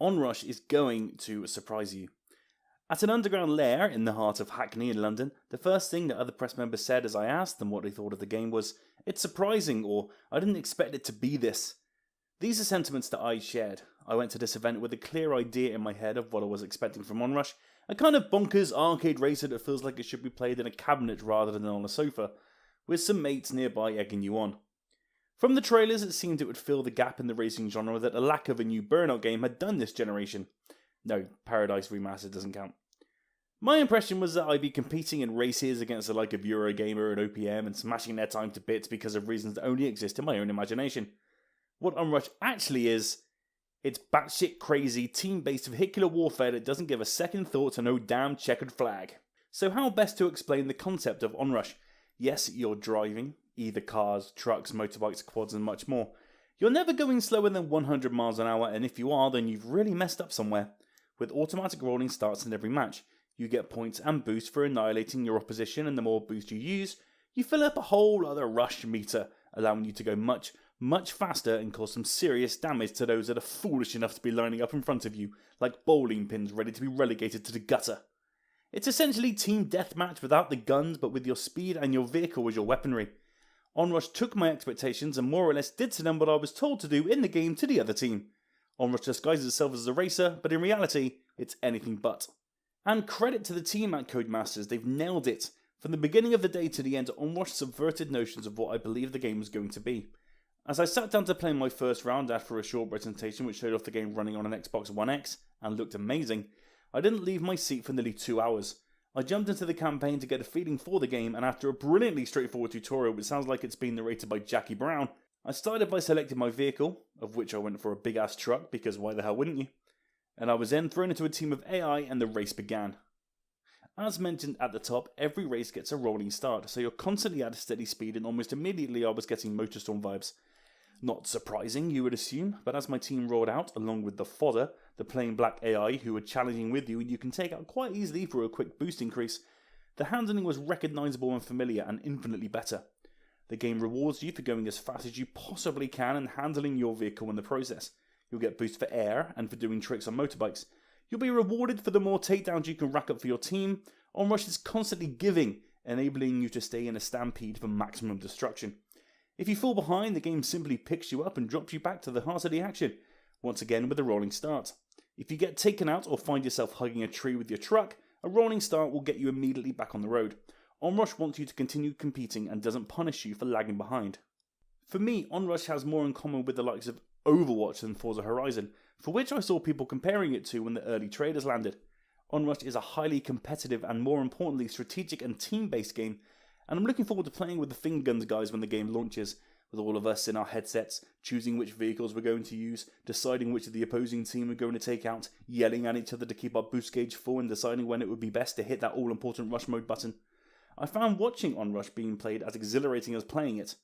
OnRush is going to surprise you. At an underground lair in the heart of Hackney in London, the first thing that other press members said as I asked them what they thought of the game was, "It's surprising," or "I didn't expect it to be this." These are sentiments that I shared. I went to this event with a clear idea in my head of what I was expecting from OnRush, a kind of bonkers arcade racer that feels like it should be played in a cabinet rather than on a sofa, with some mates nearby egging you on. From the trailers, it seemed it would fill the gap in the racing genre that a lack of a new Burnout game had done this generation. No, Paradise Remastered doesn't count. My impression was that I'd be competing in races against the like of Eurogamer and OPM and smashing their time to bits because of reasons that only exist in my own imagination. What OnRush actually is, it's batshit crazy, team-based vehicular warfare that doesn't give a second thought to no damn checkered flag. So how best to explain the concept of OnRush? Yes, you're driving, either cars, trucks, motorbikes, quads and much more. You're never going slower than 100 miles an hour, and if you are, then you've really messed up somewhere. With automatic rolling starts in every match, you get points and boosts for annihilating your opposition, and the more boost you use, you fill up a whole other rush meter, allowing you to go much faster and cause some serious damage to those that are foolish enough to be lining up in front of you, like bowling pins ready to be relegated to the gutter. It's essentially team deathmatch without the guns, but with your speed and your vehicle as your weaponry. OnRush took my expectations and more or less did to them what I was told to do in the game to the other team. OnRush disguises itself as a racer, but in reality, it's anything but. And credit to the team at Codemasters, they've nailed it. From the beginning of the day to the end, OnRush subverted notions of what I believed the game was going to be. As I sat down to play my first round after a short presentation which showed off the game running on an Xbox One X and looked amazing, I didn't leave my seat for nearly 2 hours. I jumped into the campaign to get a feeling for the game, and after a brilliantly straightforward tutorial which sounds like it's been narrated by Jackie Brown, I started by selecting my vehicle, of which I went for a big ass truck because why the hell wouldn't you? And I was then thrown into a team of AI and the race began. As mentioned at the top, every race gets a rolling start, so you're constantly at a steady speed, and almost immediately I was getting Motorstorm vibes. Not surprising, you would assume, but as my team rolled out, along with the fodder, the plain black AI who were challenging with you and you can take out quite easily for a quick boost increase, the handling was recognisable and familiar and infinitely better. The game rewards you for going as fast as you possibly can and handling your vehicle in the process. You'll get boosts for air and for doing tricks on motorbikes. You'll be rewarded for the more takedowns you can rack up for your team. OnRush is constantly giving, enabling you to stay in a stampede for maximum destruction. If you fall behind, the game simply picks you up and drops you back to the heart of the action, once again with a rolling start. If you get taken out or find yourself hugging a tree with your truck, a rolling start will get you immediately back on the road. OnRush wants you to continue competing and doesn't punish you for lagging behind. For me, OnRush has more in common with the likes of Overwatch than Forza Horizon, for which I saw people comparing it to when the early trailers landed. OnRush is a highly competitive and more importantly strategic and team-based game, and I'm looking forward to playing with the finger guns guys when the game launches, with all of us in our headsets, choosing which vehicles we're going to use, deciding which of the opposing team we're going to take out, yelling at each other to keep our boost gauge full and deciding when it would be best to hit that all-important rush mode button. I found watching OnRush being played as exhilarating as playing it.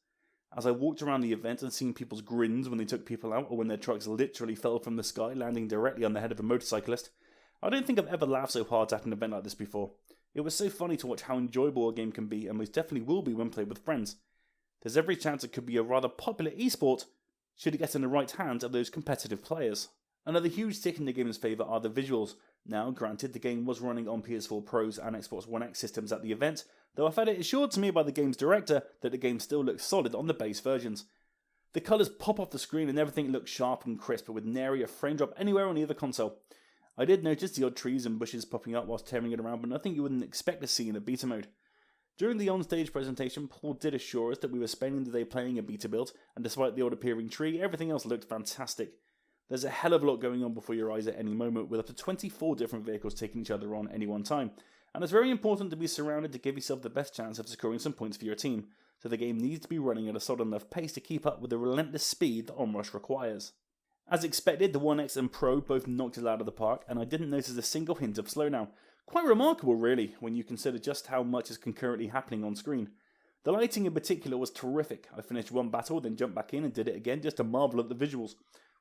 As I walked around the event and seeing people's grins when they took people out or when their trucks literally fell from the sky landing directly on the head of a motorcyclist, I don't think I've ever laughed so hard at an event like this before. It was so funny to watch how enjoyable a game can be and most definitely will be when played with friends. There's every chance it could be a rather popular esport should it get in the right hands of those competitive players. Another huge tick in the game's favour are the visuals. Now, granted, the game was running on PS4 Pros and Xbox One X systems at the event, though I've had it assured to me by the game's director that the game still looks solid on the base versions. The colours pop off the screen and everything looks sharp and crisp with nary a frame drop anywhere on either console. I did notice the odd trees and bushes popping up whilst tearing it around, but nothing you wouldn't expect to see in a beta mode. During the on-stage presentation, Paul did assure us that we were spending the day playing a beta build, and despite the odd appearing tree, everything else looked fantastic. There's a hell of a lot going on before your eyes at any moment, with up to 24 different vehicles taking each other on any one time, and it's very important to be surrounded to give yourself the best chance of scoring some points for your team, so the game needs to be running at a solid enough pace to keep up with the relentless speed that OnRush requires. As expected, the One X and Pro both knocked it out of the park, and I didn't notice a single hint of slowdown. Quite remarkable really, when you consider just how much is concurrently happening on screen. The lighting in particular was terrific. I finished one battle, then jumped back in and did it again just to marvel at the visuals,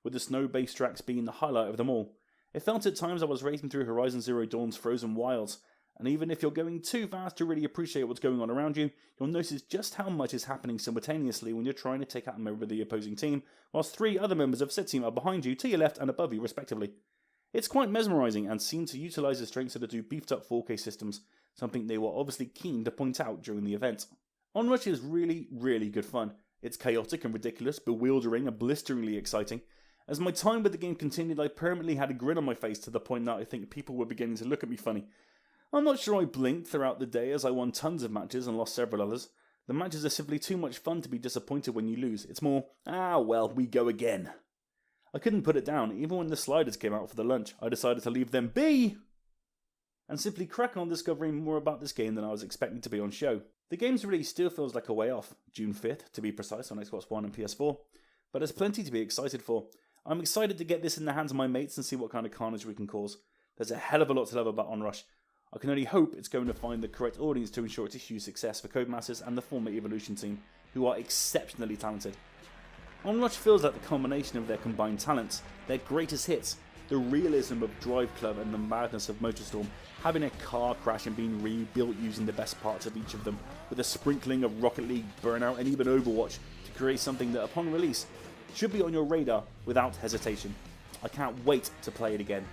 with the snow-based tracks being the highlight of them all. It felt at times I was racing through Horizon Zero Dawn's frozen wilds, and even if you're going too fast to really appreciate what's going on around you, you'll notice just how much is happening simultaneously when you're trying to take out a member of the opposing team, whilst 3 other members of said team are behind you, to your left and above you respectively. It's quite mesmerising and seemed to utilise the strengths of the two beefed up 4K systems, something they were obviously keen to point out during the event. OnRush is really, really good fun. It's chaotic and ridiculous, bewildering and blisteringly exciting. As my time with the game continued, I permanently had a grin on my face to the point that I think people were beginning to look at me funny. I'm not sure I blinked throughout the day as I won tons of matches and lost several others. The matches are simply too much fun to be disappointed when you lose. It's more, well, we go again. I couldn't put it down, even when the sliders came out for the lunch. I decided to leave them be and simply crack on discovering more about this game than I was expecting to be on show. The game's release still feels like a way off, June 5th to be precise on Xbox One and PS4, but there's plenty to be excited for. I'm excited to get this in the hands of my mates and see what kind of carnage we can cause. There's a hell of a lot to love about OnRush. I can only hope it's going to find the correct audience to ensure it's a huge success for Codemasters and the former Evolution team, who are exceptionally talented. OnRush feels like the combination of their combined talents, their greatest hits, the realism of Drive Club and the madness of Motorstorm, having a car crash and being rebuilt using the best parts of each of them, with a sprinkling of Rocket League, Burnout and even Overwatch to create something that upon release should be on your radar without hesitation. I can't wait to play it again.